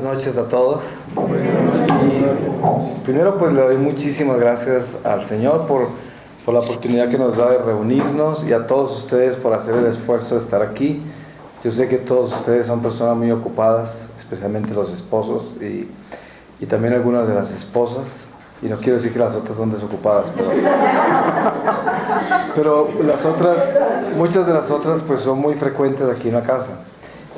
Noches a todos. Primero pues le doy muchísimas gracias al Señor por la oportunidad que nos da de reunirnos, y a todos ustedes por hacer el esfuerzo de estar aquí. Yo sé que todos ustedes son personas muy ocupadas, especialmente los esposos y también algunas de las esposas, y no quiero decir que las otras son desocupadas, pero las otras, muchas de las otras pues son muy frecuentes aquí en la casa.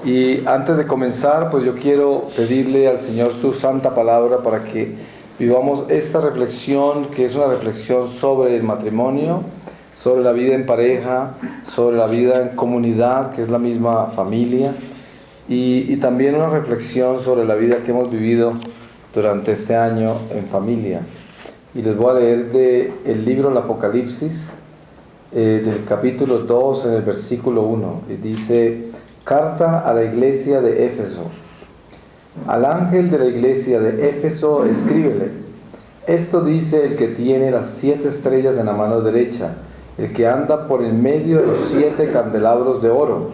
Y antes de comenzar, pues yo quiero pedirle al Señor su santa palabra para que vivamos esta reflexión, que es una reflexión sobre el matrimonio, sobre la vida en pareja, sobre la vida en comunidad, que es la misma familia, y también una reflexión sobre la vida que hemos vivido durante este año en familia. Y les voy a leer del libro del Apocalipsis, del capítulo 2, en el versículo 1, y dice: Carta a la iglesia de Éfeso. Al ángel de la iglesia de Éfeso escríbele: esto dice el que tiene las 7 estrellas en la mano derecha, el que anda por en medio de los 7 candelabros de oro.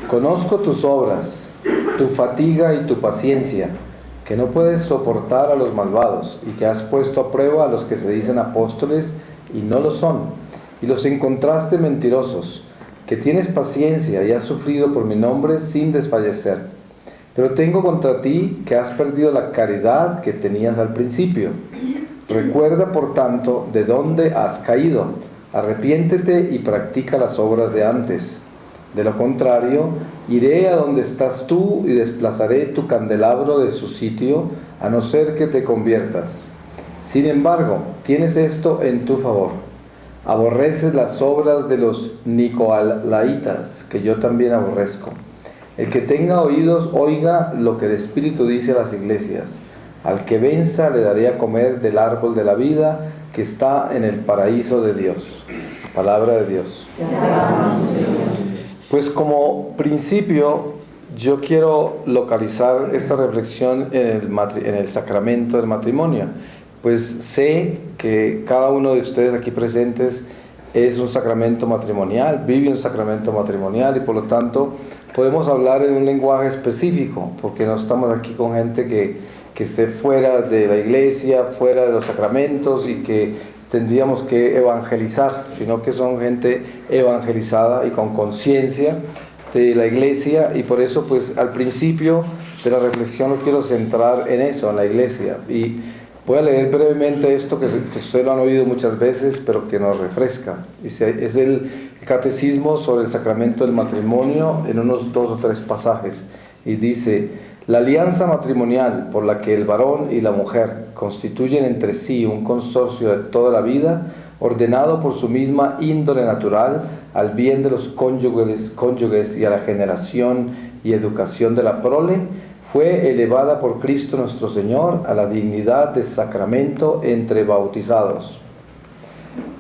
Conozco tus obras, tu fatiga y tu paciencia, que no puedes soportar a los malvados, y que has puesto a prueba a los que se dicen apóstoles y no lo son, y los encontraste mentirosos, que tienes paciencia y has sufrido por mi nombre sin desfallecer. Pero tengo contra ti que has perdido la caridad que tenías al principio. Recuerda, por tanto, de dónde has caído. Arrepiéntete y practica las obras de antes. De lo contrario, iré a donde estás tú y desplazaré tu candelabro de su sitio, a no ser que te conviertas. Sin embargo, tienes esto en tu favor: aborreces las obras de los nicolaitas, que yo también aborrezco. El que tenga oídos, oiga lo que el Espíritu dice a las iglesias. Al que venza le daré a comer del árbol de la vida que está en el paraíso de Dios. Palabra de Dios. Pues como principio, yo quiero localizar esta reflexión en el sacramento del matrimonio. Pues sé que cada uno de ustedes aquí presentes es un sacramento matrimonial, vive un sacramento matrimonial, y por lo tanto podemos hablar en un lenguaje específico, porque no estamos aquí con gente que esté fuera de la iglesia, fuera de los sacramentos, y que tendríamos que evangelizar, sino que son gente evangelizada y con conciencia de la iglesia. Y por eso pues al principio de la reflexión lo quiero centrar en eso, en la iglesia. Y voy a leer brevemente esto que ustedes lo han oído muchas veces, pero que nos refresca. Dice, es el catecismo sobre el sacramento del matrimonio, en unos 2 o 3 pasajes. Y dice: la alianza matrimonial por la que el varón y la mujer constituyen entre sí un consorcio de toda la vida, ordenado por su misma índole natural, al bien de los cónyuges y a la generación y educación de la prole, fue elevada por Cristo nuestro Señor a la dignidad de sacramento entre bautizados.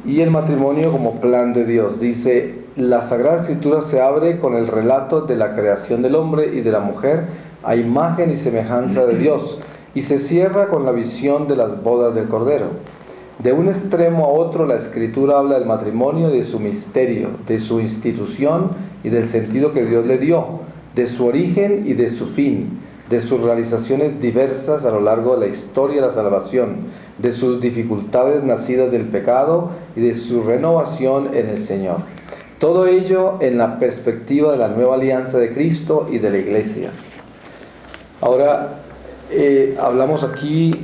Y el matrimonio como plan de Dios. Dice: la Sagrada Escritura se abre con el relato de la creación del hombre y de la mujer a imagen y semejanza de Dios, y se cierra con la visión de las bodas del Cordero. De un extremo a otro, la Escritura habla del matrimonio, de su misterio, de su institución y del sentido que Dios le dio, de su origen y de su fin, de sus realizaciones diversas a lo largo de la historia de la salvación, de sus dificultades nacidas del pecado y de su renovación en el Señor. Todo ello en la perspectiva de la nueva alianza de Cristo y de la Iglesia. Ahora, hablamos aquí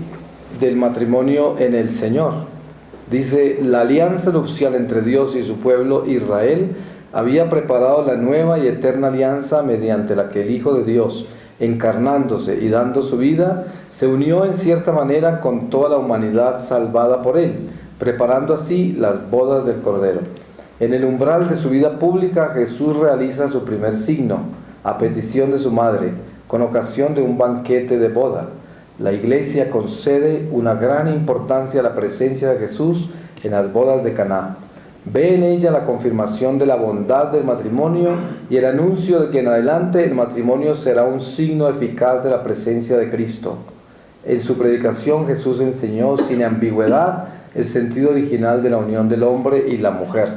del matrimonio en el Señor. Dice: la alianza nupcial entre Dios y su pueblo Israel había preparado la nueva y eterna alianza mediante la que el Hijo de Dios, encarnándose y dando su vida, se unió en cierta manera con toda la humanidad salvada por él, preparando así las bodas del Cordero. En el umbral de su vida pública, Jesús realiza su primer signo, a petición de su madre, con ocasión de un banquete de boda. La Iglesia concede una gran importancia a la presencia de Jesús en las bodas de Caná. Ve en ella la confirmación de la bondad del matrimonio y el anuncio de que en adelante el matrimonio será un signo eficaz de la presencia de Cristo. En su predicación Jesús enseñó sin ambigüedad el sentido original de la unión del hombre y la mujer,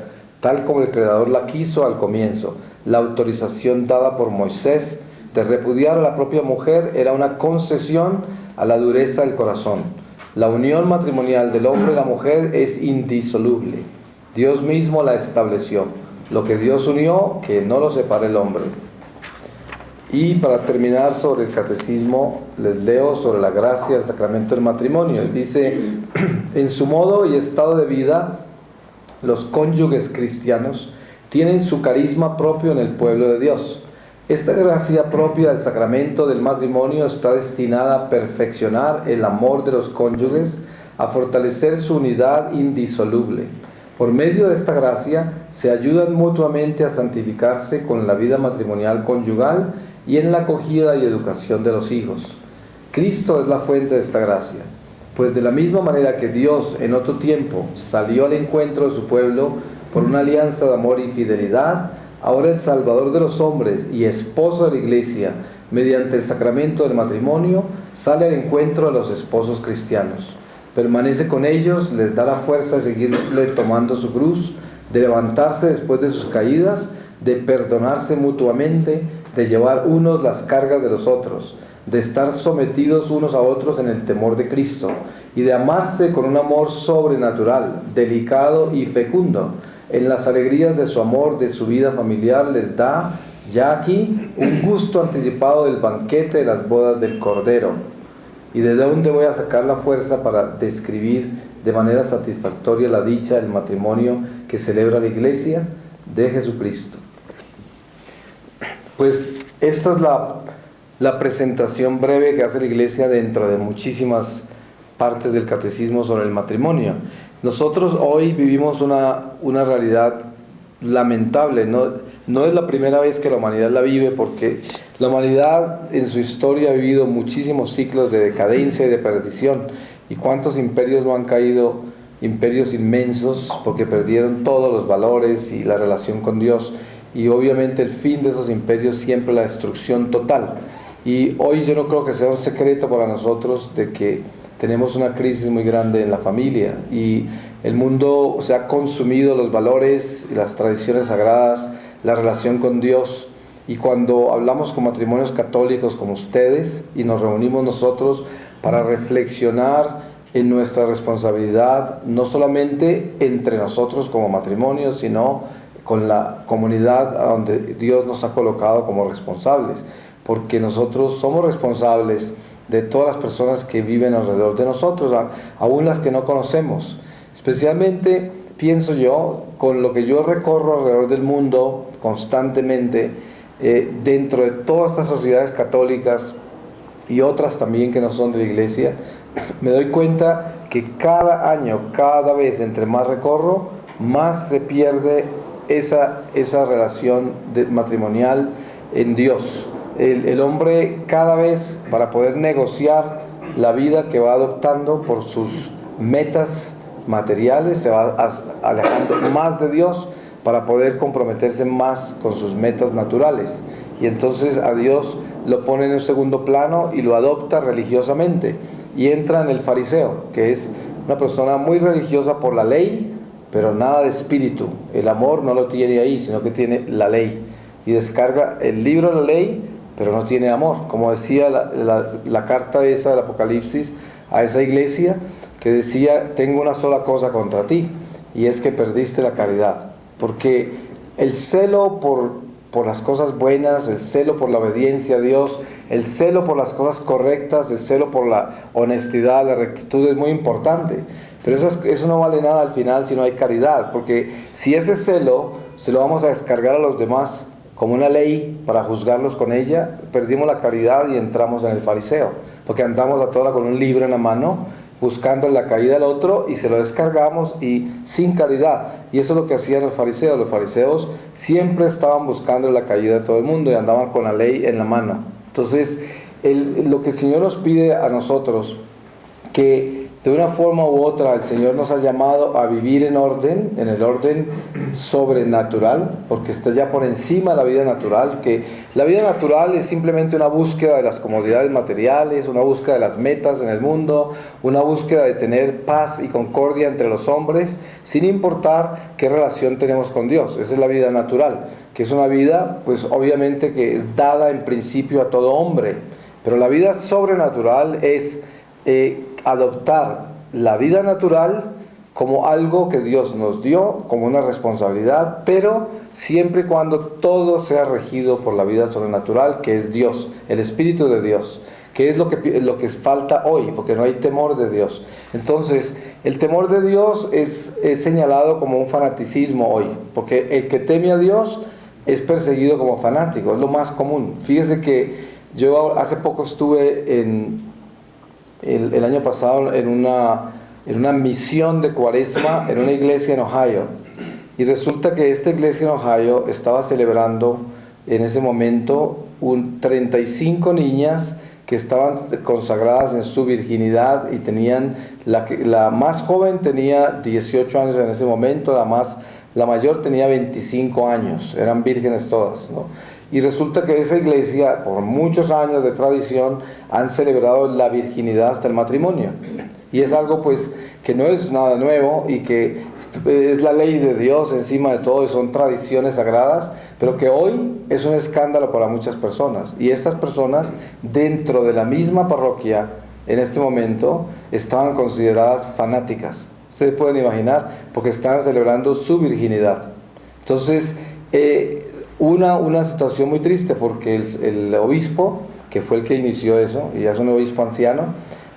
tal como el Creador la quiso al comienzo. La autorización dada por Moisés de repudiar a la propia mujer era una concesión a la dureza del corazón. La unión matrimonial del hombre y la mujer es indisoluble. Dios mismo la estableció. Lo que Dios unió, que no lo separe el hombre. Y para terminar sobre el catecismo, les leo sobre la gracia del sacramento del matrimonio. Dice, en su modo y estado de vida, los cónyuges cristianos tienen su carisma propio en el pueblo de Dios. Esta gracia propia del sacramento del matrimonio está destinada a perfeccionar el amor de los cónyuges, a fortalecer su unidad indisoluble. Por medio de esta gracia se ayudan mutuamente a santificarse con la vida matrimonial conyugal y en la acogida y educación de los hijos. Cristo es la fuente de esta gracia, pues de la misma manera que Dios en otro tiempo salió al encuentro de su pueblo por una alianza de amor y fidelidad, ahora el Salvador de los hombres y esposo de la Iglesia, mediante el sacramento del matrimonio, sale al encuentro de los esposos cristianos. Permanece con ellos, les da la fuerza de seguirle tomando su cruz, de levantarse después de sus caídas, de perdonarse mutuamente, de llevar unos las cargas de los otros, de estar sometidos unos a otros en el temor de Cristo y de amarse con un amor sobrenatural, delicado y fecundo. En las alegrías de su amor, de su vida familiar, les da ya aquí un gusto anticipado del banquete de las bodas del Cordero. ¿Y de dónde voy a sacar la fuerza para describir de manera satisfactoria la dicha del matrimonio que celebra la Iglesia? De Jesucristo. Pues esta es la presentación breve que hace la Iglesia dentro de muchísimas partes del catecismo sobre el matrimonio. Nosotros hoy vivimos una realidad lamentable, no es la primera vez que la humanidad la vive, porque la humanidad en su historia ha vivido muchísimos ciclos de decadencia y de perdición. ¿Y cuántos imperios no han caído? Imperios inmensos, porque perdieron todos los valores y la relación con Dios. Y obviamente el fin de esos imperios siempre la destrucción total. Y hoy yo no creo que sea un secreto para nosotros de que tenemos una crisis muy grande en la familia y el mundo se ha consumido los valores y las tradiciones sagradas, la relación con Dios. Y cuando hablamos con matrimonios católicos como ustedes y nos reunimos nosotros para reflexionar en nuestra responsabilidad, no solamente entre nosotros como matrimonio, sino con la comunidad a donde Dios nos ha colocado como responsables, porque nosotros somos responsables de todas las personas que viven alrededor de nosotros, aún las que no conocemos. Especialmente, pienso yo, con lo que yo recorro alrededor del mundo constantemente, dentro de todas estas sociedades católicas y otras también que no son de la Iglesia, me doy cuenta que cada año, cada vez entre más recorro, más se pierde esa relación matrimonial en Dios. El hombre cada vez, para poder negociar la vida que va adoptando por sus metas materiales, se va alejando más de Dios para poder comprometerse más con sus metas naturales. Y entonces a Dios lo pone en un segundo plano y lo adopta religiosamente. Y entra en el fariseo, que es una persona muy religiosa por la ley, pero nada de espíritu. El amor no lo tiene ahí, sino que tiene la ley. Y descarga el libro de la ley, pero no tiene amor. Como decía la carta esa del Apocalipsis a esa iglesia, que decía, tengo una sola cosa contra ti, y es que perdiste la caridad. Porque el celo por las cosas buenas, el celo por la obediencia a Dios, el celo por las cosas correctas, el celo por la honestidad, la rectitud es muy importante. Pero eso no vale nada al final si no hay caridad, porque si ese celo se lo vamos a descargar a los demás como una ley para juzgarlos con ella, perdimos la caridad y entramos en el fariseo, porque andamos a toda hora con un libro en la mano, buscando la caída del otro y se lo descargamos y sin caridad. Y eso es lo que hacían los fariseos. Los fariseos siempre estaban buscando la caída de todo el mundo y andaban con la ley en la mano. Entonces, lo que el Señor nos pide a nosotros, que de una forma u otra el Señor nos ha llamado a vivir en orden, en el orden sobrenatural, porque está ya por encima de la vida natural, que la vida natural es simplemente una búsqueda de las comodidades materiales, una búsqueda de las metas en el mundo, una búsqueda de tener paz y concordia entre los hombres, sin importar qué relación tenemos con Dios. Esa es la vida natural, que es una vida, pues obviamente que es dada en principio a todo hombre, pero la vida sobrenatural es adoptar la vida natural como algo que Dios nos dio, como una responsabilidad, pero siempre y cuando todo sea regido por la vida sobrenatural, que es Dios, el Espíritu de Dios, que es lo que falta hoy, porque no hay temor de Dios. Entonces, el temor de Dios es señalado como un fanaticismo hoy, porque el que teme a Dios es perseguido como fanático, es lo más común. Fíjese que yo hace poco estuve el año pasado en una misión de Cuaresma en una iglesia en Ohio, y resulta que esta iglesia en Ohio estaba celebrando en ese momento 35 niñas que estaban consagradas en su virginidad, y tenían la más joven tenía 18 años en ese momento, la mayor tenía 25 años, eran vírgenes todas, ¿no? Y resulta que esa iglesia, por muchos años de tradición, han celebrado la virginidad hasta el matrimonio. Y es algo pues que no es nada nuevo y que es la ley de Dios encima de todo, y son tradiciones sagradas, pero que hoy es un escándalo para muchas personas. Y estas personas, dentro de la misma parroquia, en este momento, estaban consideradas fanáticas. Ustedes pueden imaginar, porque estaban celebrando su virginidad. Entonces, una situación muy triste, porque el obispo, que fue el que inició eso, y ya es un obispo anciano,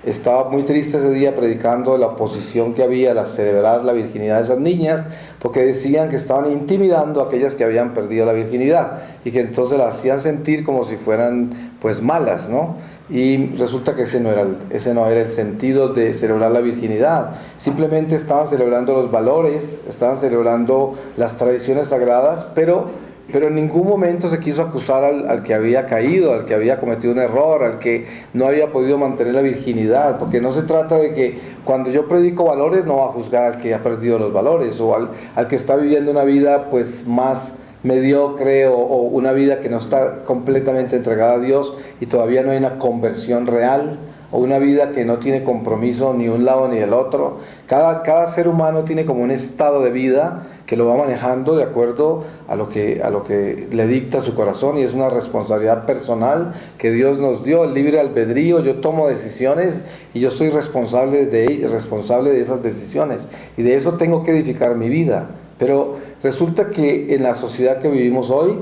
estaba muy triste ese día predicando la oposición que había a celebrar la virginidad de esas niñas, porque decían que estaban intimidando a aquellas que habían perdido la virginidad, y que entonces las hacían sentir como si fueran pues malas, ¿no? Y resulta que ese no era el sentido de celebrar la virginidad. Simplemente estaban celebrando los valores, estaban celebrando las tradiciones sagradas, pero en ningún momento se quiso acusar al que había caído, al que había cometido un error, al que no había podido mantener la virginidad, porque no se trata de que cuando yo predico valores no va a juzgar al que ha perdido los valores, o al que está viviendo una vida pues más mediocre, o una vida que no está completamente entregada a Dios y todavía no hay una conversión real, o una vida que no tiene compromiso ni un lado ni el otro. Cada ser humano tiene como un estado de vida que lo va manejando de acuerdo a lo que le dicta su corazón, y es una responsabilidad personal que Dios nos dio, el libre albedrío. Yo tomo decisiones y yo soy responsable de esas decisiones, y de eso tengo que edificar mi vida. Pero resulta que en la sociedad que vivimos hoy,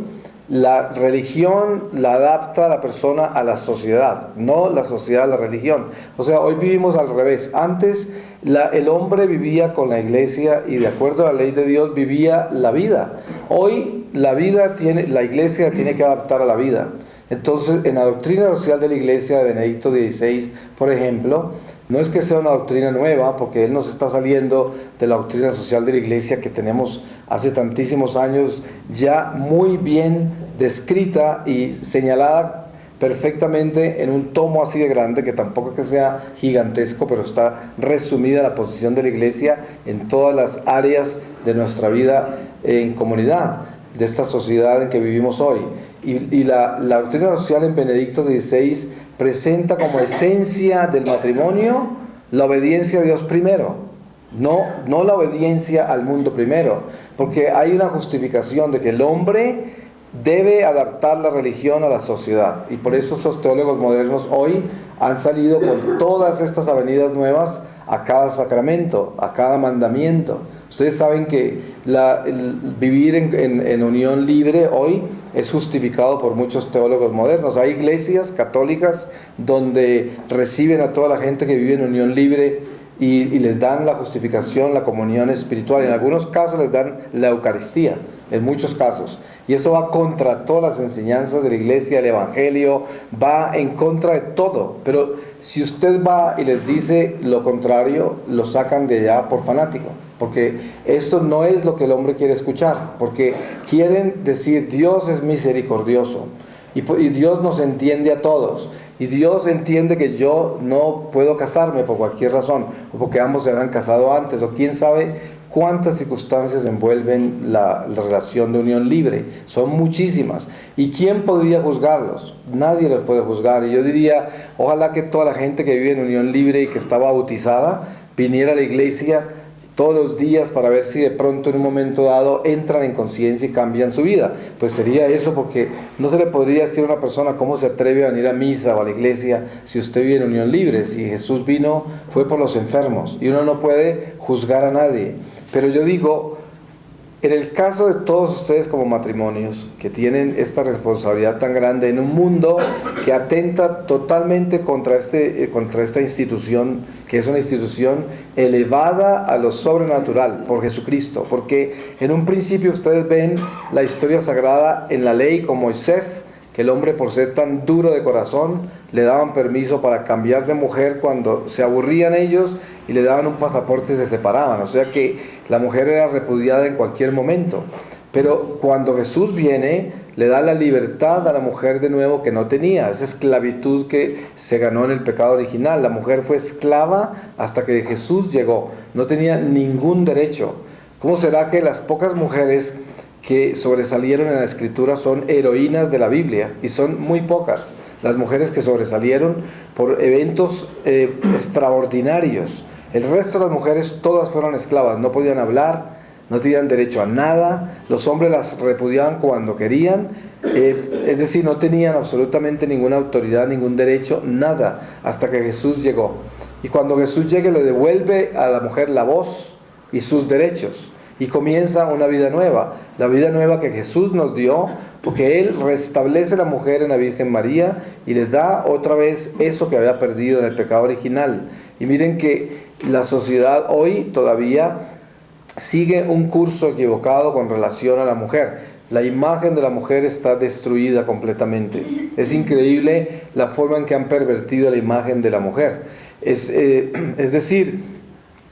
la religión la adapta a la persona a la sociedad, no la sociedad a la religión. O sea, hoy vivimos al revés. Antes el hombre vivía con la iglesia y de acuerdo a la ley de Dios vivía la vida. Hoy la iglesia tiene que adaptar a la vida. Entonces, en la doctrina social de la iglesia de Benedicto XVI, por ejemplo, no es que sea una doctrina nueva, porque él nos está saliendo de la doctrina social de la iglesia que tenemos hace tantísimos años, ya muy bien descrita y señalada perfectamente en un tomo así de grande, que tampoco es que sea gigantesco, pero está resumida la posición de la iglesia en todas las áreas de nuestra vida en comunidad, de esta sociedad en que vivimos hoy. Y la doctrina social en Benedicto XVI presenta como esencia del matrimonio la obediencia a Dios primero, no la obediencia al mundo primero, porque hay una justificación de que el hombre debe adaptar la religión a la sociedad, y por eso estos teólogos modernos hoy han salido con todas estas avenidas nuevas a cada sacramento, a cada mandamiento. Ustedes saben que el vivir en unión libre hoy es justificado por muchos teólogos modernos. Hay iglesias católicas donde reciben a toda la gente que vive en unión libre y les dan la justificación, la comunión espiritual. En algunos casos les dan la Eucaristía, en muchos casos. Y eso va contra todas las enseñanzas de la iglesia, el evangelio, va en contra de todo. Pero si usted va y les dice lo contrario, lo sacan de allá por fanático. Porque esto no es lo que el hombre quiere escuchar. Porque quieren decir, Dios es misericordioso. Y Dios nos entiende a todos. Y Dios entiende que yo no puedo casarme por cualquier razón. O porque ambos se habían casado antes. O quién sabe cuántas circunstancias envuelven la relación de unión libre. Son muchísimas. ¿Y quién podría juzgarlos? Nadie los puede juzgar. Y yo diría, ojalá que toda la gente que vive en unión libre y que está bautizada viniera a la iglesia todos los días para ver si de pronto en un momento dado entran en conciencia y cambian su vida. Pues sería eso, porque no se le podría decir a una persona cómo se atreve a venir a misa o a la iglesia si usted vive en unión libre. Si Jesús vino, fue por los enfermos, y uno no puede juzgar a nadie. Pero yo digo, en el caso de todos ustedes como matrimonios que tienen esta responsabilidad tan grande en un mundo que atenta totalmente contra esta institución, que es una institución elevada a lo sobrenatural por Jesucristo, porque en un principio ustedes ven la historia sagrada en la ley con Moisés, que el hombre, por ser tan duro de corazón, le daban permiso para cambiar de mujer cuando se aburrían ellos, y le daban un pasaporte y se separaban. O sea que la mujer era repudiada en cualquier momento. Pero cuando Jesús viene, le da la libertad a la mujer de nuevo que no tenía. Esa esclavitud que se ganó en el pecado original. La mujer fue esclava hasta que Jesús llegó. No tenía ningún derecho. ¿Cómo será que las pocas mujeres que sobresalieron en la Escritura son heroínas de la Biblia? Y son muy pocas las mujeres que sobresalieron por eventos extraordinarios. El resto de las mujeres todas fueron esclavas, no podían hablar, no tenían derecho a nada, los hombres las repudiaban cuando querían, es decir, no tenían absolutamente ninguna autoridad, ningún derecho, nada, hasta que Jesús llegó. Y cuando Jesús llegue, le devuelve a la mujer la voz y sus derechos, y comienza una vida nueva, la vida nueva que Jesús nos dio, porque Él restablece a la mujer en la Virgen María y le da otra vez eso que había perdido en el pecado original. Y miren que la sociedad hoy todavía sigue un curso equivocado con relación a la mujer. La imagen de la mujer está destruida completamente. Es increíble la forma en que han pervertido la imagen de la mujer. Es decir,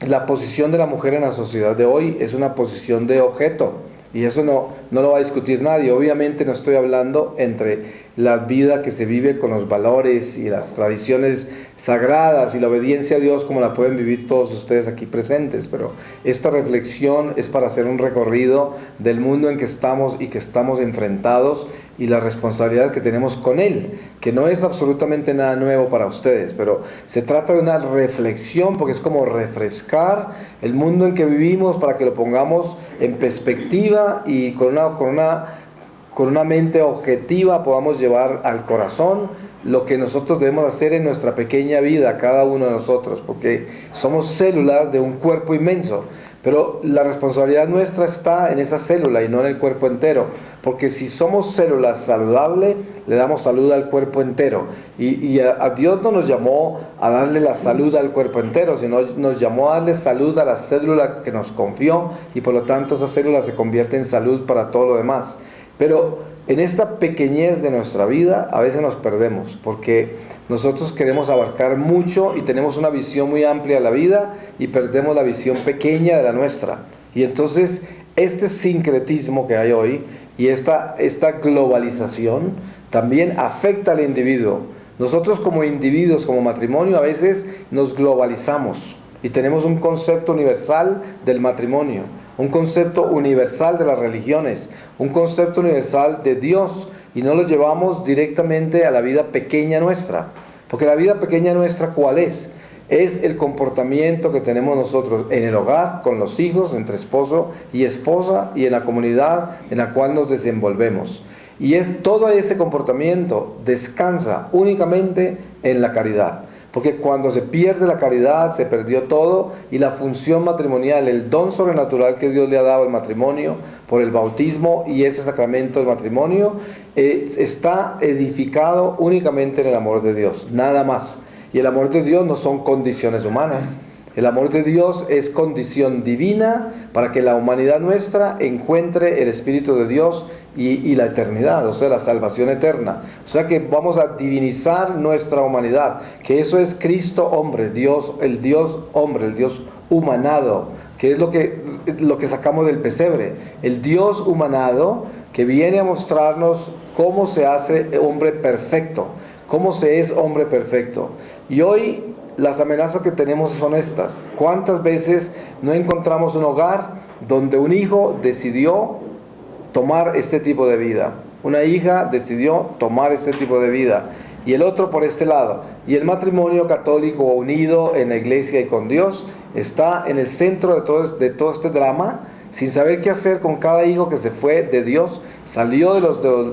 la posición de la mujer en la sociedad de hoy es una posición de objeto. Y eso no lo va a discutir nadie. Obviamente no estoy hablando entre la vida que se vive con los valores y las tradiciones sagradas y la obediencia a Dios como la pueden vivir todos ustedes aquí presentes. Pero esta reflexión es para hacer un recorrido del mundo en que estamos y que estamos enfrentados, y la responsabilidad que tenemos con Él, que no es absolutamente nada nuevo para ustedes, pero se trata de una reflexión, porque es como refrescar el mundo en que vivimos para que lo pongamos en perspectiva y con una mente objetiva podamos llevar al corazón lo que nosotros debemos hacer en nuestra pequeña vida, cada uno de nosotros, porque somos células de un cuerpo inmenso. Pero la responsabilidad nuestra está en esa célula y no en el cuerpo entero. Porque si somos células saludables, le damos salud al cuerpo entero. Y a Dios no nos llamó a darle la salud al cuerpo entero, sino nos llamó a darle salud a la célula que nos confió. Y por lo tanto esa célula se convierte en salud para todo lo demás. Pero en esta pequeñez de nuestra vida a veces nos perdemos, porque nosotros queremos abarcar mucho y tenemos una visión muy amplia de la vida y perdemos la visión pequeña de la nuestra. Y entonces este sincretismo que hay hoy y esta globalización también afecta al individuo. Nosotros como individuos, como matrimonio, a veces nos globalizamos y tenemos un concepto universal del matrimonio, un concepto universal de las religiones, un concepto universal de Dios, y no lo llevamos directamente a la vida pequeña nuestra. Porque la vida pequeña nuestra, ¿cuál es? Es el comportamiento que tenemos nosotros en el hogar, con los hijos, entre esposo y esposa, y en la comunidad en la cual nos desenvolvemos. Y todo ese comportamiento descansa únicamente en la caridad. Porque cuando se pierde la caridad, se perdió todo, y la función matrimonial, el don sobrenatural que Dios le ha dado al matrimonio por el bautismo y ese sacramento del matrimonio, está edificado únicamente en el amor de Dios, nada más. Y el amor de Dios no son condiciones humanas. El amor de Dios es condición divina para que la humanidad nuestra encuentre el Espíritu de Dios y la eternidad, o sea, la salvación eterna. O sea que vamos a divinizar nuestra humanidad, que eso es Cristo hombre, Dios, el Dios hombre, el Dios humanado, que es lo que sacamos del pesebre. El Dios humanado que viene a mostrarnos cómo se hace hombre perfecto, cómo se es hombre perfecto. Y hoy las amenazas que tenemos son estas. ¿Cuántas veces no encontramos un hogar donde un hijo decidió tomar este tipo de vida? Una hija decidió tomar este tipo de vida. Y el otro por este lado. Y el matrimonio católico unido en la iglesia y con Dios está en el centro de todo este drama, sin saber qué hacer con cada hijo que se fue de Dios, salió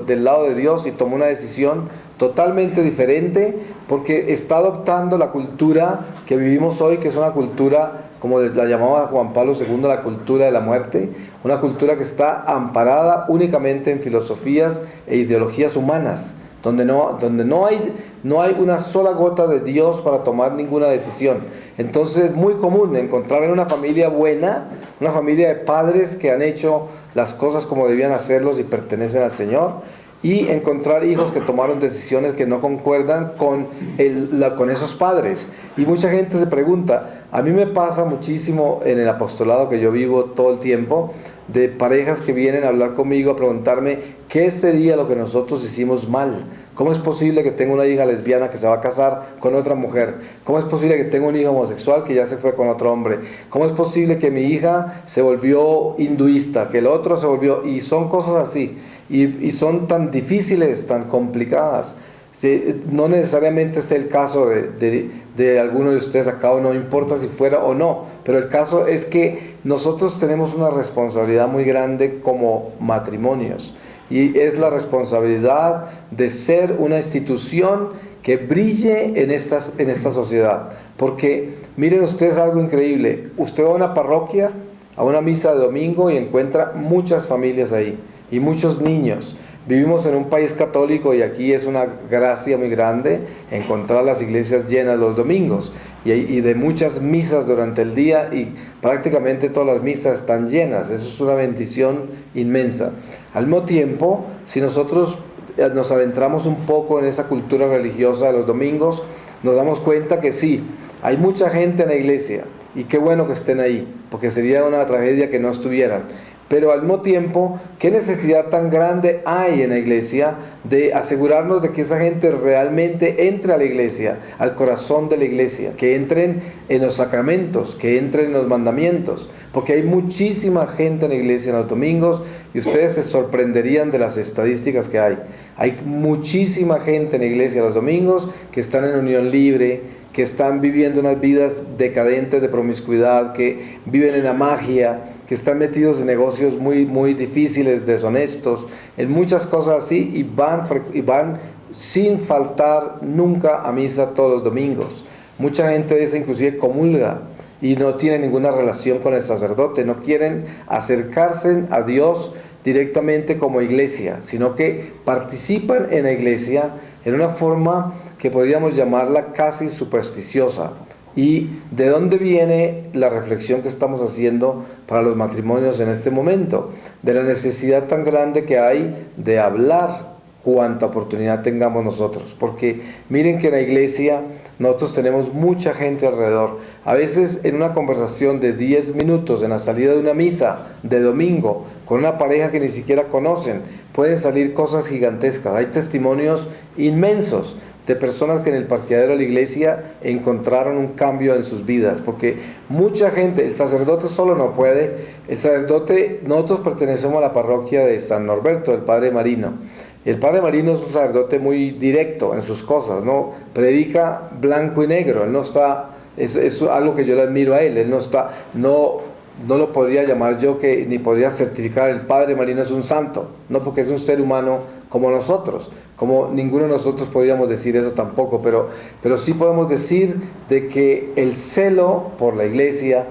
del lado de Dios y tomó una decisión totalmente diferente, porque está adoptando la cultura que vivimos hoy, que es una cultura, como la llamaba Juan Pablo II, la cultura de la muerte, una cultura que está amparada únicamente en filosofías e ideologías humanas, donde no hay una sola gota de Dios para tomar ninguna decisión. Entonces es muy común encontrar en una familia buena, una familia de padres que han hecho las cosas como debían hacerlos y pertenecen al Señor, y encontrar hijos que tomaron decisiones que no concuerdan con esos padres. Y mucha gente se pregunta, a mí me pasa muchísimo en el apostolado que yo vivo todo el tiempo, de parejas que vienen a hablar conmigo, a preguntarme qué sería lo que nosotros hicimos mal. ¿Cómo es posible que tenga una hija lesbiana que se va a casar con otra mujer? ¿Cómo es posible que tenga un hijo homosexual que ya se fue con otro hombre? ¿Cómo es posible que mi hija se volvió hinduista, que el otro se volvió? Y son cosas así. Y son tan difíciles, tan complicadas. Sí, no necesariamente es el caso de alguno de ustedes acá, no importa si fuera o no, pero el caso es que nosotros tenemos una responsabilidad muy grande como matrimonios, y es la responsabilidad de ser una institución que brille en esta sociedad. Porque miren ustedes algo increíble, usted va a una parroquia, a una misa de domingo, y encuentra muchas familias ahí y muchos niños. Vivimos en un país católico y aquí es una gracia muy grande encontrar las iglesias llenas los domingos y de muchas misas durante el día, y prácticamente todas las misas están llenas. Eso es una bendición inmensa. Al mismo tiempo, si nosotros nos adentramos un poco en esa cultura religiosa de los domingos, nos damos cuenta que sí, hay mucha gente en la iglesia, y qué bueno que estén ahí, porque sería una tragedia que no estuvieran. Pero al mismo tiempo, ¿qué necesidad tan grande hay en la iglesia de asegurarnos de que esa gente realmente entre a la iglesia, al corazón de la iglesia, que entren en los sacramentos, que entren en los mandamientos? Porque hay muchísima gente en la iglesia en los domingos, y ustedes se sorprenderían de las estadísticas que hay. Hay muchísima gente en la iglesia los domingos que están en unión libre, que están viviendo unas vidas decadentes de promiscuidad, que viven en la magia, que están metidos en negocios muy, muy difíciles, deshonestos, en muchas cosas así, y van sin faltar nunca a misa todos los domingos. Mucha gente de esa inclusive comulga y no tiene ninguna relación con el sacerdote, no quieren acercarse a Dios directamente como iglesia, sino que participan en la iglesia en una forma que podríamos llamarla casi supersticiosa. ¿Y de dónde viene la reflexión que estamos haciendo para los matrimonios en este momento? De la necesidad tan grande que hay de hablar cuanta oportunidad tengamos nosotros. Porque miren que en la iglesia nosotros tenemos mucha gente alrededor. A veces en una conversación de 10 minutos en la salida de una misa de domingo con una pareja que ni siquiera conocen, pueden salir cosas gigantescas. Hay testimonios inmensos de personas que en el parqueadero de la iglesia encontraron un cambio en sus vidas, porque mucha gente, el sacerdote solo no puede. El sacerdote, nosotros pertenecemos a la parroquia de San Norberto, del Padre Marino. El Padre Marino es un sacerdote muy directo en sus cosas, ¿no? Predica blanco y negro, él no está, es algo que yo le admiro a él, no lo podría llamar yo, que ni podría certificar el Padre Marino es un santo, no, porque es un ser humano como nosotros, como ninguno de nosotros podríamos decir eso tampoco, pero sí podemos decir de que el celo por la iglesia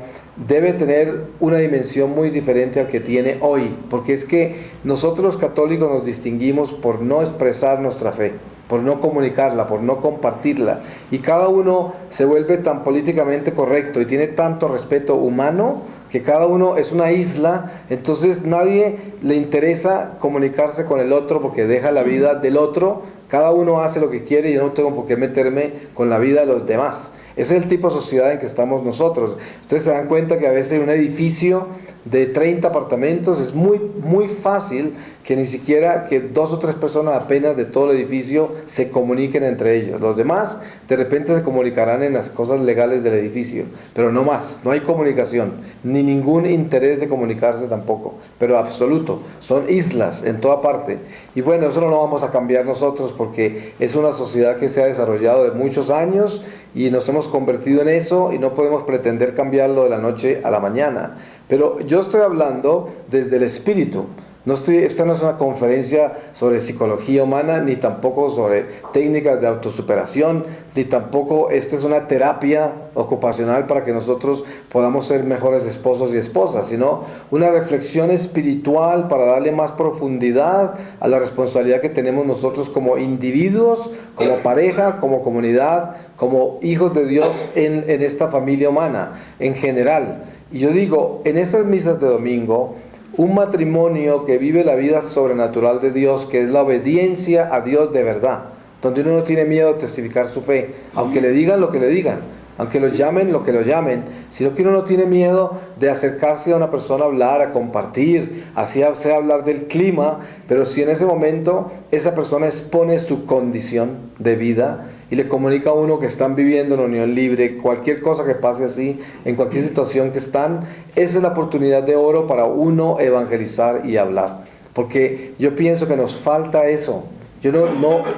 debe tener una dimensión muy diferente al que tiene hoy, porque es que nosotros los católicos nos distinguimos por no expresar nuestra fe. por no comunicarla, por no compartirla. Y cada uno se vuelve tan políticamente correcto y tiene tanto respeto humano que cada uno es una isla, entonces nadie le interesa comunicarse con el otro porque deja la vida del otro. Cada uno hace lo que quiere y yo no tengo por qué meterme con la vida de los demás. Ese es el tipo de sociedad en que estamos nosotros. Ustedes se dan cuenta que a veces un edificio de 30 apartamentos es muy fácil que ni siquiera que 2 o 3 personas apenas de todo el edificio se comuniquen entre ellos. Los demás de repente se comunicarán en las cosas legales del edificio, pero no más, no hay comunicación, ni ningún interés de comunicarse tampoco, pero absoluto, son islas en toda parte. Y bueno, eso no lo vamos a cambiar nosotros porque es una sociedad que se ha desarrollado de muchos años y nos hemos convertido en eso y no podemos pretender cambiarlo de la noche a la mañana. Pero yo estoy hablando desde el espíritu. Esta no es una conferencia sobre psicología humana, ni tampoco sobre técnicas de autosuperación, ni tampoco esta es una terapia ocupacional para que nosotros podamos ser mejores esposos y esposas, sino una reflexión espiritual para darle más profundidad a la responsabilidad que tenemos nosotros como individuos, como pareja, como comunidad, como hijos de Dios en esta familia humana en general. Y yo digo, en estas misas de domingo, un matrimonio que vive la vida sobrenatural de Dios, que es la obediencia a Dios de verdad, donde uno no tiene miedo de testificar su fe, aunque le digan lo que le digan, aunque los llamen lo que lo llamen, sino que uno no tiene miedo de acercarse a una persona a hablar, a compartir, así sea hablar del clima, pero si en ese momento esa persona expone su condición de vida y le comunica a uno que están viviendo en unión libre, cualquier cosa que pase así, en cualquier situación que están, esa es la oportunidad de oro para uno evangelizar y hablar. Porque yo pienso que nos falta eso.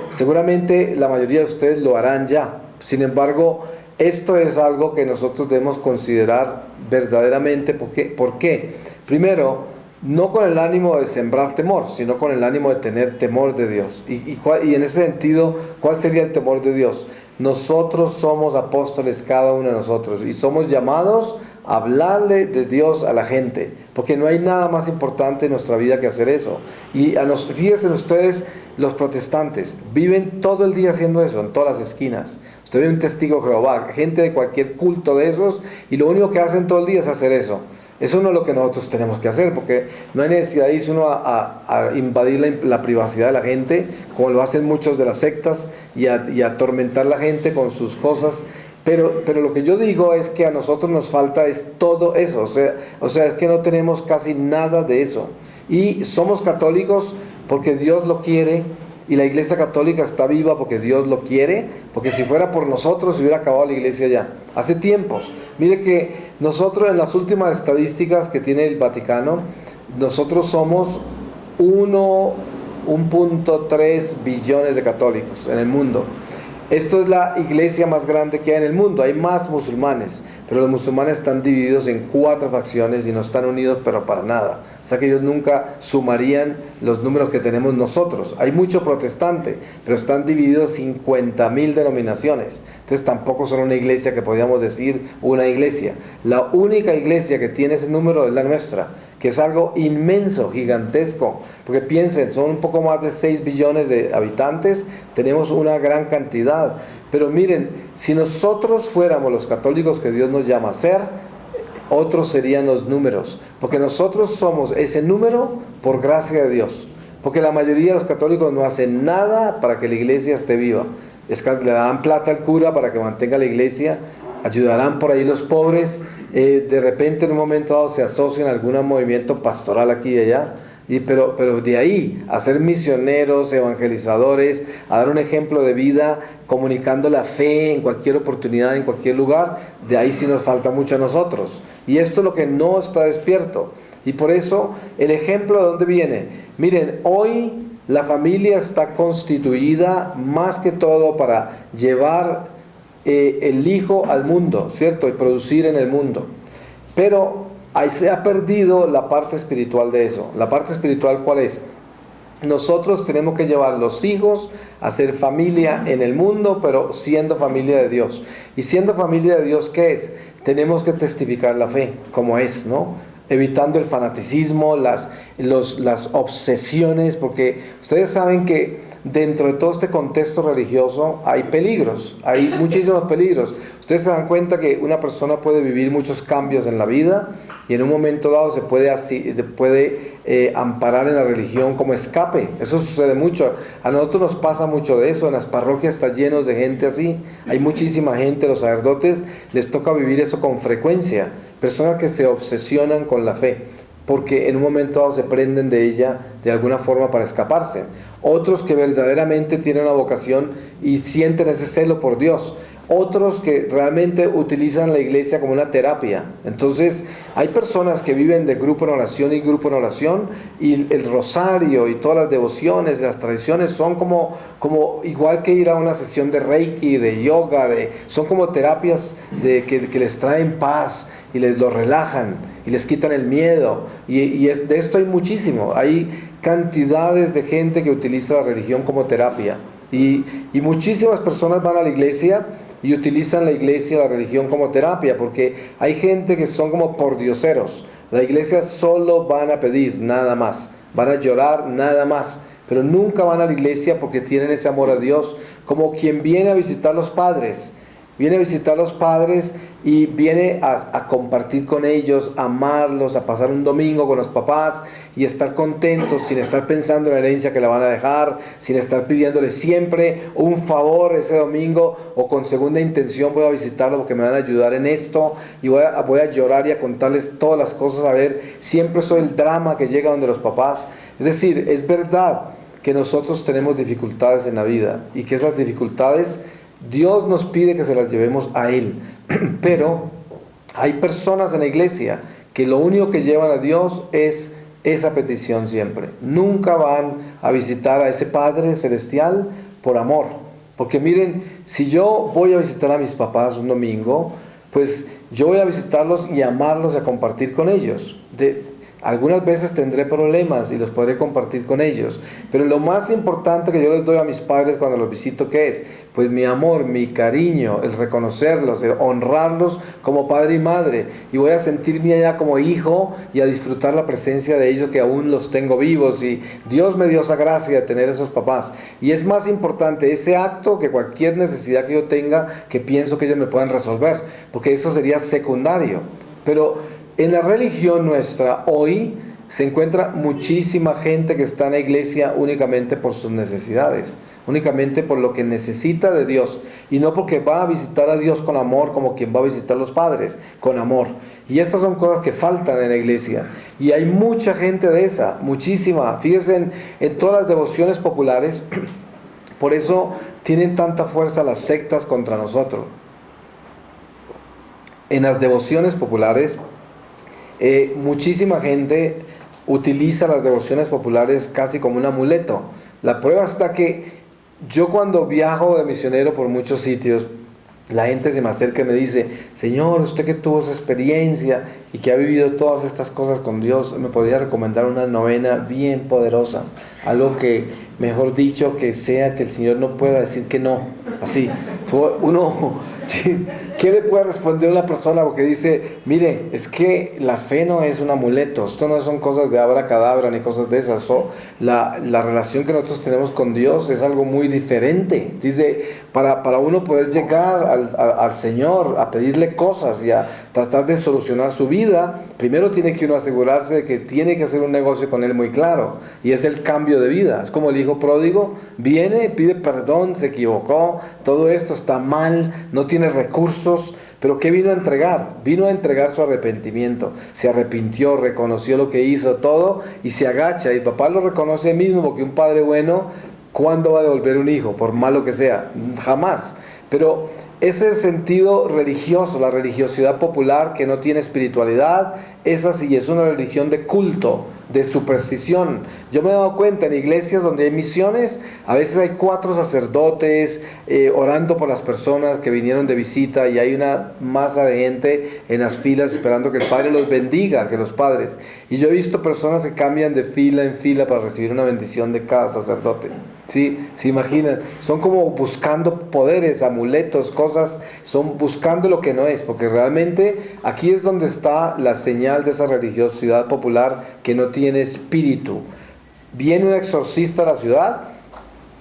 Seguramente la mayoría de ustedes lo harán ya. Sin embargo, esto es algo que nosotros debemos considerar verdaderamente. ¿Por qué? Primero, no con el ánimo de sembrar temor, sino con el ánimo de tener temor de Dios. Y en ese sentido, ¿cuál sería el temor de Dios? Nosotros somos apóstoles, cada uno de nosotros, y somos llamados a hablarle de Dios a la gente, porque no hay nada más importante en nuestra vida que hacer eso. Y fíjense ustedes, los protestantes viven todo el día haciendo eso, en todas las esquinas. Usted ve un testigo de Jehová, gente de cualquier culto de esos, y lo único que hacen todo el día es hacer eso. Eso no es lo que nosotros tenemos que hacer, porque no hay necesidad de irse uno a invadir la privacidad de la gente, como lo hacen muchos de las sectas, y a atormentar a la gente con sus cosas. Pero lo que yo digo es que a nosotros nos falta es todo eso, o sea, es que no tenemos casi nada de eso. Y somos católicos porque Dios lo quiere, y la Iglesia Católica está viva porque Dios lo quiere, porque si fuera por nosotros se hubiera acabado la Iglesia ya, hace tiempos. Mire que nosotros en las últimas estadísticas que tiene el Vaticano, nosotros somos 1.3 billones de católicos en el mundo. Esto es la iglesia más grande que hay en el mundo. Hay más musulmanes, pero los musulmanes están divididos en 4 facciones y no están unidos, pero para nada. O sea que ellos nunca sumarían los números que tenemos nosotros. Hay mucho protestante, pero están divididos 50.000 denominaciones. Entonces tampoco son una iglesia que podríamos decir una iglesia. La única iglesia que tiene ese número es la nuestra, que es algo inmenso, gigantesco, porque piensen, son un poco más de 6 billones de habitantes, tenemos una gran cantidad, pero miren, si nosotros fuéramos los católicos que Dios nos llama a ser, otros serían los números, porque nosotros somos ese número por gracia de Dios, porque la mayoría de los católicos no hacen nada para que la iglesia esté viva. Le darán plata al cura para que mantenga la iglesia, ayudarán por ahí los pobres, de repente en un momento dado se asocian a algún movimiento pastoral aquí y allá, pero de ahí a ser misioneros, evangelizadores, a dar un ejemplo de vida, comunicando la fe en cualquier oportunidad, en cualquier lugar, de ahí sí nos falta mucho a nosotros. Y esto es lo que no está despierto. Y por eso, el ejemplo de dónde viene. Miren, hoy la familia está constituida más que todo para llevar el hijo al mundo, ¿cierto? Y producir en el mundo. Pero ahí se ha perdido la parte espiritual de eso. La parte espiritual, ¿cuál es? Nosotros tenemos que llevar los hijos a ser familia en el mundo, pero siendo familia de Dios. Y siendo familia de Dios, ¿qué es? Tenemos que testificar la fe, como es, ¿no? Evitando el fanaticismo, las obsesiones, porque ustedes saben que dentro de todo este contexto religioso hay peligros, hay muchísimos peligros. Ustedes se dan cuenta que una persona puede vivir muchos cambios en la vida y en un momento dado se puede amparar en la religión como escape. Eso sucede mucho. A nosotros nos pasa mucho de eso. En las parroquias está lleno de gente así. Hay muchísima gente. Los sacerdotes les toca vivir eso con frecuencia. Personas que se obsesionan con la fe porque en un momento dado se prenden de ella de alguna forma para escaparse. Otros que verdaderamente tienen una vocación y sienten ese celo por Dios. Otros que realmente utilizan la iglesia como una terapia. Entonces hay personas que viven de grupo en oración y grupo en oración, y el rosario y todas las devociones, las tradiciones son como igual que ir a una sesión de reiki, de yoga, son como terapias que les traen paz y les lo relajan y les quitan el miedo, y de esto hay muchísimo. Hay cantidades de gente que utiliza la religión como terapia, y muchísimas personas van a la iglesia y utilizan la iglesia, la religión como terapia, porque hay gente que son como pordioseros. La iglesia solo van a pedir, nada más, van a llorar, nada más, pero nunca van a la iglesia porque tienen ese amor a Dios, como quien viene a visitar a los padres. Viene a visitar a los padres y viene a compartir con ellos, a amarlos, a pasar un domingo con los papás y estar contentos sin estar pensando en la herencia que la van a dejar, sin estar pidiéndole siempre un favor ese domingo o con segunda intención voy a visitarlo porque me van a ayudar en esto y voy a llorar y a contarles todas las cosas. A ver, siempre soy el drama que llega donde los papás. Es decir, es verdad que nosotros tenemos dificultades en la vida y que esas dificultades Dios nos pide que se las llevemos a Él, pero hay personas en la iglesia que lo único que llevan a Dios es esa petición siempre. Nunca van a visitar a ese Padre Celestial por amor. Porque miren, si yo voy a visitar a mis papás un domingo, pues yo voy a visitarlos y amarlos y a compartir con ellos. Algunas veces tendré problemas y los podré compartir con ellos, pero lo más importante que yo les doy a mis padres cuando los visito, ¿qué es? Pues mi amor, mi cariño, el reconocerlos, el honrarlos como padre y madre, y voy a sentirme allá como hijo y a disfrutar la presencia de ellos que aún los tengo vivos, y Dios me dio esa gracia de tener esos papás, y es más importante ese acto que cualquier necesidad que yo tenga que pienso que ellos me puedan resolver, porque eso sería secundario. Pero en la religión nuestra hoy se encuentra muchísima gente que está en la iglesia únicamente por sus necesidades, únicamente por lo que necesita de Dios, y no porque va a visitar a Dios con amor como quien va a visitar a los padres, con amor. Y estas son cosas que faltan en la iglesia, y hay mucha gente de esa, muchísima. Fíjense en todas las devociones populares, por eso tienen tanta fuerza las sectas contra nosotros. En las devociones populares, muchísima gente utiliza las devociones populares casi como un amuleto. La prueba está que yo cuando viajo de misionero por muchos sitios, la gente se me acerca y me dice: Señor, usted que tuvo esa experiencia y que ha vivido todas estas cosas con Dios, ¿me podría recomendar una novena bien poderosa? Algo que, mejor dicho, que sea que el Señor no pueda decir que no. Así, ¿qué le puede responder a una persona? Porque dice: mire, es que la fe no es un amuleto, esto no son cosas de abracadabra ni cosas de esas. La relación que nosotros tenemos con Dios es algo muy diferente. Dice, para uno poder llegar al Señor, a pedirle cosas y a tratar de solucionar su vida, primero tiene que uno asegurarse de que tiene que hacer un negocio con Él muy claro, y es el cambio de vida. Es como el hijo pródigo, viene, pide perdón, se equivocó, todo esto está mal, no tiene recursos, pero ¿qué vino a entregar? Vino a entregar su arrepentimiento. Se arrepintió, reconoció lo que hizo, todo, y se agacha, y el papá lo reconoce mismo, porque un padre bueno, ¿cuándo va a devolver un hijo? Por malo que sea, jamás. Pero ese sentido religioso, la religiosidad popular que no tiene espiritualidad, esa sí es una religión de culto, de superstición. Yo me he dado cuenta en iglesias donde hay misiones, a veces hay 4 sacerdotes orando por las personas que vinieron de visita, y hay una masa de gente en las filas esperando que el Padre los bendiga, que los padres. Y yo he visto personas que cambian de fila en fila para recibir una bendición de cada sacerdote. ¿Sí? ¿Se imaginan? Son como buscando poderes, amuletos, cosas, son buscando lo que no es, porque realmente aquí es donde está la señal de esa religiosidad popular que no tiene espíritu. Viene un exorcista a la ciudad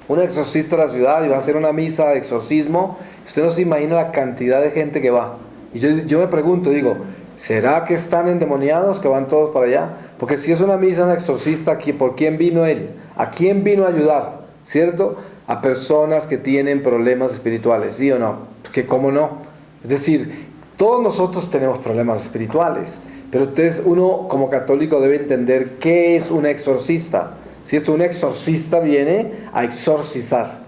un exorcista a la ciudad y va a hacer una misa de exorcismo, usted no se imagina la cantidad de gente que va. Y yo me pregunto, digo, ¿será que están endemoniados que van todos para allá? Porque si es una misa, un exorcista, ¿por quién vino él? ¿A quién vino a ayudar? ¿Cierto? A personas que tienen problemas espirituales, ¿sí o no? Porque ¿cómo no? Es decir, todos nosotros tenemos problemas espirituales, pero uno como católico debe entender qué es un exorcista. ¿Cierto? Un exorcista viene a exorcizar.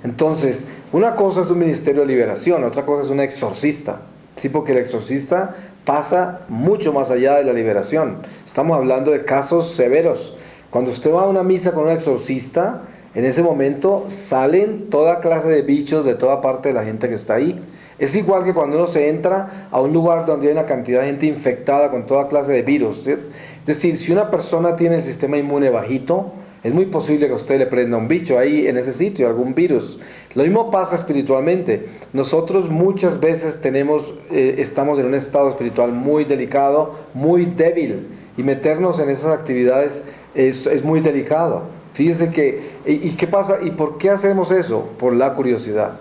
Entonces, una cosa es un ministerio de liberación, otra cosa es un exorcista. Sí, porque el exorcista pasa mucho más allá de la liberación. Estamos hablando de casos severos. Cuando usted va a una misa con un exorcista, en ese momento salen toda clase de bichos de toda parte de la gente que está ahí. Es igual que cuando uno se entra a un lugar donde hay una cantidad de gente infectada con toda clase de virus, ¿sí? Es decir, si una persona tiene el sistema inmune bajito, es muy posible que a usted le prenda un bicho ahí en ese sitio, algún virus. Lo mismo pasa espiritualmente. Nosotros muchas veces estamos en un estado espiritual muy delicado, muy débil, y meternos en esas actividades es muy delicado. Fíjese ¿y qué pasa? ¿Y por qué hacemos eso? Por la curiosidad.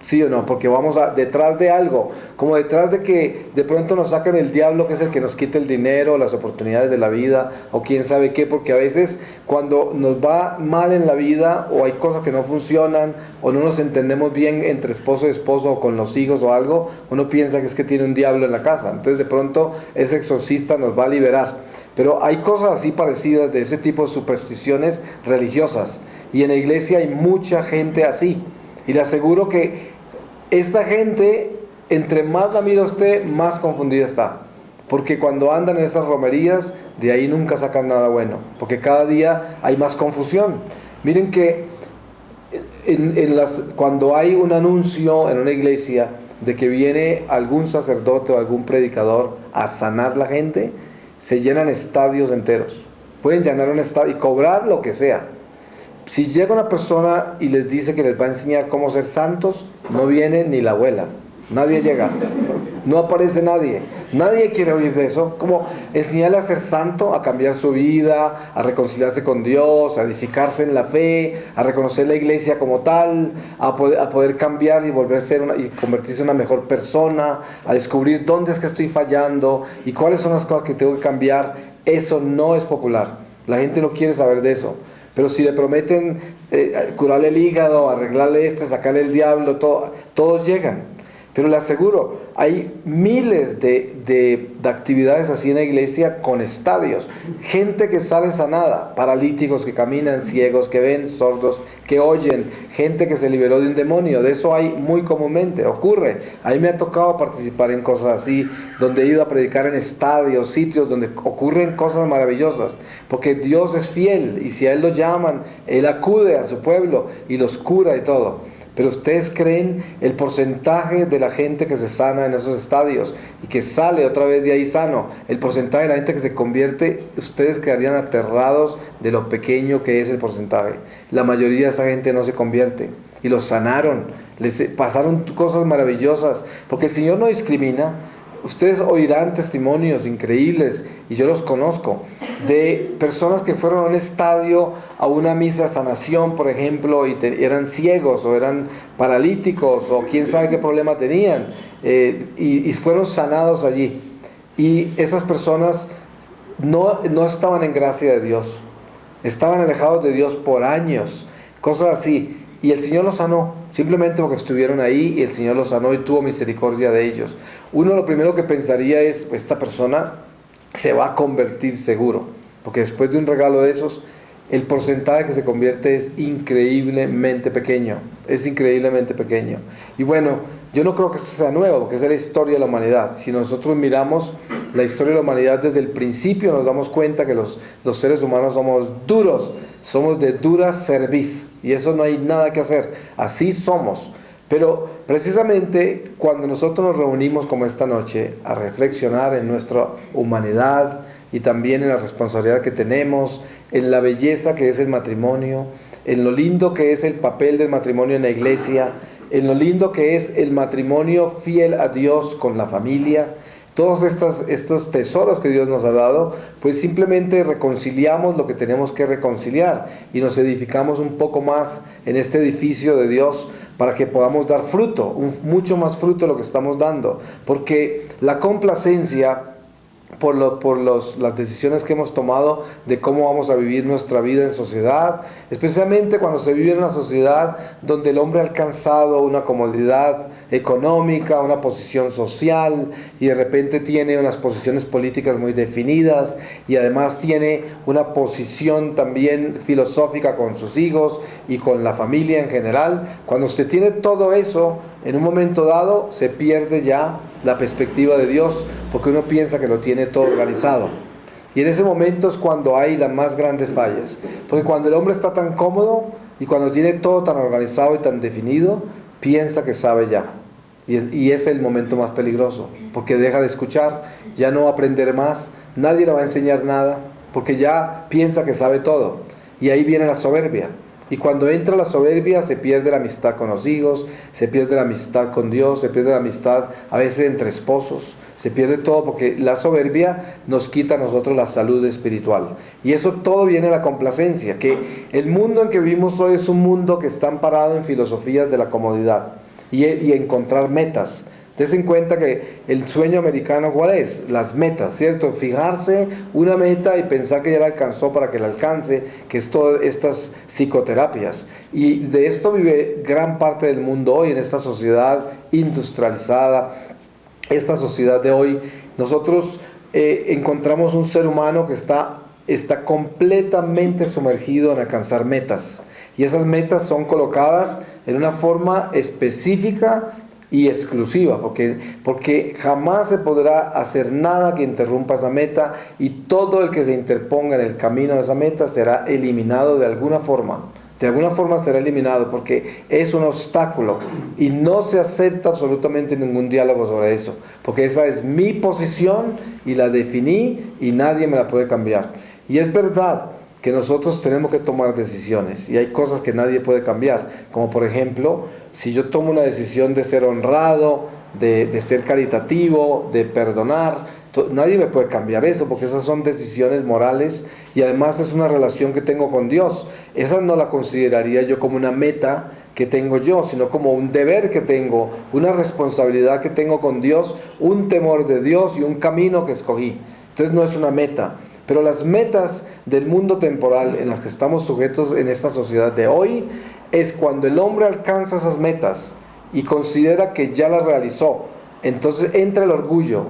¿Sí o no? Porque vamos detrás de algo, como detrás de que de pronto nos sacan el diablo, que es el que nos quita el dinero, las oportunidades de la vida, o quién sabe qué, porque a veces cuando nos va mal en la vida, o hay cosas que no funcionan, o no nos entendemos bien entre esposo y esposo, o con los hijos o algo, uno piensa que es que tiene un diablo en la casa. Entonces de pronto ese exorcista nos va a liberar. Pero hay cosas así parecidas de ese tipo de supersticiones religiosas, y en la iglesia hay mucha gente así. Y le aseguro que esta gente, entre más la mira usted, más confundida está. Porque cuando andan en esas romerías, de ahí nunca sacan nada bueno. Porque cada día hay más confusión. Miren que cuando hay un anuncio en una iglesia de que viene algún sacerdote o algún predicador a sanar la gente, se llenan estadios enteros. Pueden llenar un estadio y cobrar lo que sea. Si llega una persona y les dice que les va a enseñar cómo ser santos, no viene ni la abuela. Nadie llega. No aparece nadie. Nadie quiere oír de eso. Como enseñarle a ser santo, a cambiar su vida, a reconciliarse con Dios, a edificarse en la fe, a reconocer la iglesia como tal, a poder cambiar y y convertirse en una mejor persona, a descubrir dónde es que estoy fallando y cuáles son las cosas que tengo que cambiar. Eso no es popular. La gente no quiere saber de eso. Pero si le prometen curarle el hígado, arreglarle sacarle el diablo, todos llegan. Pero le aseguro, hay miles de actividades así en la iglesia con estadios. Gente que sale sanada, paralíticos que caminan, ciegos que ven, sordos que oyen, gente que se liberó de un demonio. De eso hay muy comúnmente, ocurre. A mí me ha tocado participar en cosas así, donde he ido a predicar en estadios, sitios donde ocurren cosas maravillosas. Porque Dios es fiel y si a Él lo llaman, Él acude a su pueblo y los cura y todo. Pero ustedes creen el porcentaje de la gente que se sana en esos estadios y que sale otra vez de ahí sano, el porcentaje de la gente que se convierte, ustedes quedarían aterrados de lo pequeño que es el porcentaje. La mayoría de esa gente no se convierte y los sanaron, les pasaron cosas maravillosas, porque el Señor no discrimina. Ustedes oirán testimonios increíbles, y yo los conozco, de personas que fueron a un estadio, a una misa de sanación, por ejemplo, y eran ciegos, o eran paralíticos, o quién sabe qué problema tenían, y fueron sanados allí. Y esas personas no estaban en gracia de Dios, estaban alejados de Dios por años, cosas así. Y el Señor los sanó, simplemente porque estuvieron ahí y el Señor los sanó y tuvo misericordia de ellos. Uno lo primero que pensaría es, esta persona se va a convertir seguro, porque después de un regalo de esos, el porcentaje que se convierte es increíblemente pequeño, Y bueno, yo no creo que esto sea nuevo, porque es la historia de la humanidad. Si nosotros miramos la historia de la humanidad desde el principio, nos damos cuenta que los seres humanos somos duros, somos de dura cerviz, y eso no hay nada que hacer, así somos. Pero precisamente cuando nosotros nos reunimos como esta noche a reflexionar en nuestra humanidad y también en la responsabilidad que tenemos, en la belleza que es el matrimonio, en lo lindo que es el papel del matrimonio en la iglesia, en lo lindo que es el matrimonio fiel a Dios con la familia, todos estos tesoros que Dios nos ha dado, pues simplemente reconciliamos lo que tenemos que reconciliar y nos edificamos un poco más en este edificio de Dios para que podamos dar fruto, mucho más fruto de lo que estamos dando. Porque la complacencia por las decisiones que hemos tomado de cómo vamos a vivir nuestra vida en sociedad, especialmente cuando se vive en una sociedad donde el hombre ha alcanzado una comodidad económica, una posición social, y de repente tiene unas posiciones políticas muy definidas, y además tiene una posición también filosófica con sus hijos y con la familia en general. Cuando usted tiene todo eso, en un momento dado se pierde ya la perspectiva de Dios, porque uno piensa que lo tiene todo organizado. Y en ese momento es cuando hay las más grandes fallas. Porque cuando el hombre está tan cómodo y cuando tiene todo tan organizado y tan definido, piensa que sabe ya. Y es el momento más peligroso, porque deja de escuchar, ya no va a aprender más, nadie le va a enseñar nada, porque ya piensa que sabe todo. Y ahí viene la soberbia. Y cuando entra la soberbia se pierde la amistad con los hijos, se pierde la amistad con Dios, se pierde la amistad a veces entre esposos, se pierde todo porque la soberbia nos quita a nosotros la salud espiritual. Y eso todo viene de la complacencia, que el mundo en que vivimos hoy es un mundo que está amparado en filosofías de la comodidad y encontrar metas. Tense en cuenta que el sueño americano, ¿cuál es? Las metas, ¿cierto? Fijarse una meta y pensar que ya la alcanzó para que la alcance, que es todas estas psicoterapias. Y de esto vive gran parte del mundo hoy, en esta sociedad industrializada, esta sociedad de hoy. Nosotros encontramos un ser humano que está completamente sumergido en alcanzar metas. Y esas metas son colocadas en una forma específica y exclusiva, porque jamás se podrá hacer nada que interrumpa esa meta, y todo el que se interponga en el camino de esa meta será eliminado de alguna forma. De alguna forma será eliminado, porque es un obstáculo y no se acepta absolutamente ningún diálogo sobre eso, porque esa es mi posición y la definí y nadie me la puede cambiar. Y es verdad que nosotros tenemos que tomar decisiones y hay cosas que nadie puede cambiar, como por ejemplo, si yo tomo una decisión de ser honrado, de ser caritativo, de perdonar, nadie me puede cambiar eso, porque esas son decisiones morales y además es una relación que tengo con Dios. Esa no la consideraría yo como una meta que tengo yo, sino como un deber que tengo, una responsabilidad que tengo con Dios, un temor de Dios y un camino que escogí. Entonces no es una meta. Pero las metas del mundo temporal en las que estamos sujetos en esta sociedad de hoy es cuando el hombre alcanza esas metas y considera que ya las realizó. Entonces entra el orgullo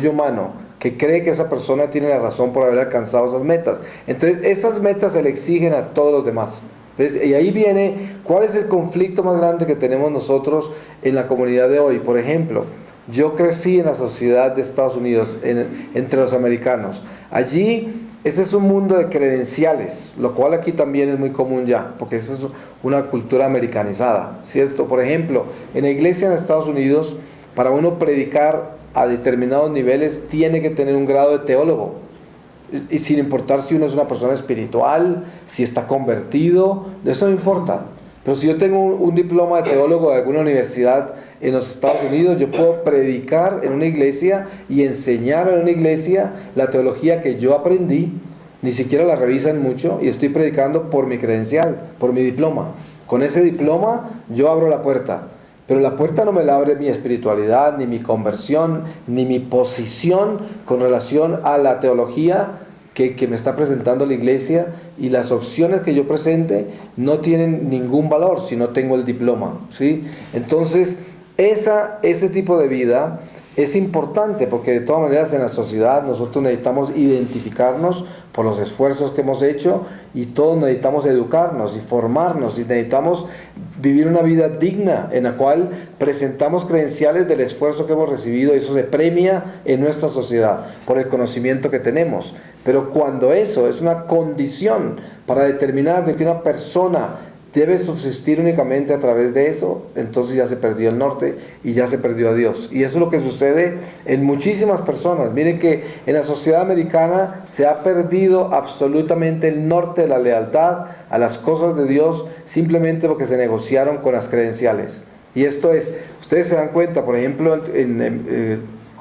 humano, que cree que esa persona tiene la razón por haber alcanzado esas metas. Entonces esas metas se le exigen a todos los demás. ¿Ves? Y ahí viene, ¿cuál es el conflicto más grande que tenemos nosotros en la comunidad de hoy? Por ejemplo, yo crecí en la sociedad de Estados Unidos, entre los americanos. Allí, ese es un mundo de credenciales, lo cual aquí también es muy común ya, porque esa es una cultura americanizada, ¿cierto? Por ejemplo, en la iglesia en Estados Unidos, para uno predicar a determinados niveles, tiene que tener un grado de teólogo. Y sin importar si uno es una persona espiritual, si está convertido, eso no importa. Pero si yo tengo un diploma de teólogo de alguna universidad en los Estados Unidos, yo puedo predicar en una iglesia y enseñar en una iglesia la teología que yo aprendí. Ni siquiera la revisan mucho y estoy predicando por mi credencial, por mi diploma. Con ese diploma yo abro la puerta. Pero la puerta no me la abre mi espiritualidad, ni mi conversión, ni mi posición con relación a la teología que me está presentando la iglesia, y las opciones que yo presente no tienen ningún valor si no tengo el diploma, ¿sí? Entonces, ese tipo de vida es importante, porque de todas maneras en la sociedad nosotros necesitamos identificarnos por los esfuerzos que hemos hecho, y todos necesitamos educarnos y formarnos, y necesitamos vivir una vida digna en la cual presentamos credenciales del esfuerzo que hemos recibido, y eso se premia en nuestra sociedad por el conocimiento que tenemos. Pero cuando eso es una condición para determinar de que una persona debe subsistir únicamente a través de eso, entonces ya se perdió el norte y ya se perdió a Dios. Y eso es lo que sucede en muchísimas personas. Miren que en la sociedad americana se ha perdido absolutamente el norte de la lealtad a las cosas de Dios, simplemente porque se negociaron con las credenciales. Y esto es, ustedes se dan cuenta, por ejemplo,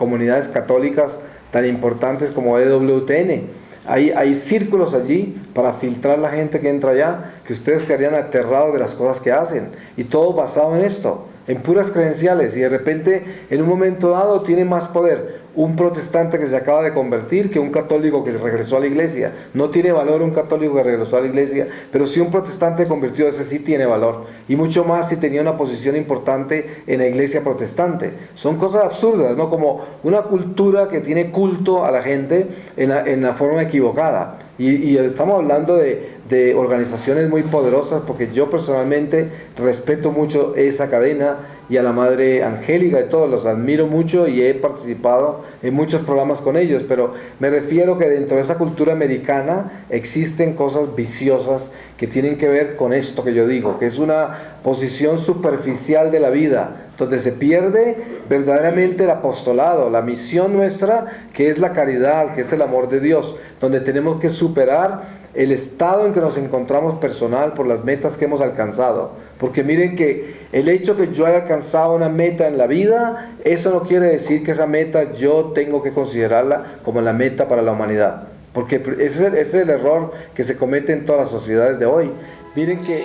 comunidades católicas tan importantes como EWTN. Hay círculos allí para filtrar la gente que entra allá, que ustedes quedarían aterrados de las cosas que hacen. Y todo basado en esto, en puras credenciales. Y de repente, en un momento dado, tiene más poder un protestante que se acaba de convertir que un católico que regresó a la iglesia. No tiene valor un católico que regresó a la iglesia, pero si un protestante convirtió, ese sí tiene valor. Y mucho más si tenía una posición importante en la iglesia protestante. Son cosas absurdas, ¿no? Como una cultura que tiene culto a la gente en la forma equivocada. Y estamos hablando de organizaciones muy poderosas, porque yo personalmente respeto mucho esa cadena y a la Madre Angélica y todos, los admiro mucho y he participado en muchos programas con ellos, pero me refiero que dentro de esa cultura americana existen cosas viciosas que tienen que ver con esto que yo digo, que es una posición superficial de la vida, donde se pierde verdaderamente el apostolado, la misión nuestra, que es la caridad, que es el amor de Dios, donde tenemos que superar el estado en que nos encontramos personal por las metas que hemos alcanzado. Porque miren que el hecho que yo haya alcanzado una meta en la vida, eso no quiere decir que esa meta yo tengo que considerarla como la meta para la humanidad. Porque ese es el error que se comete en todas las sociedades de hoy. Miren que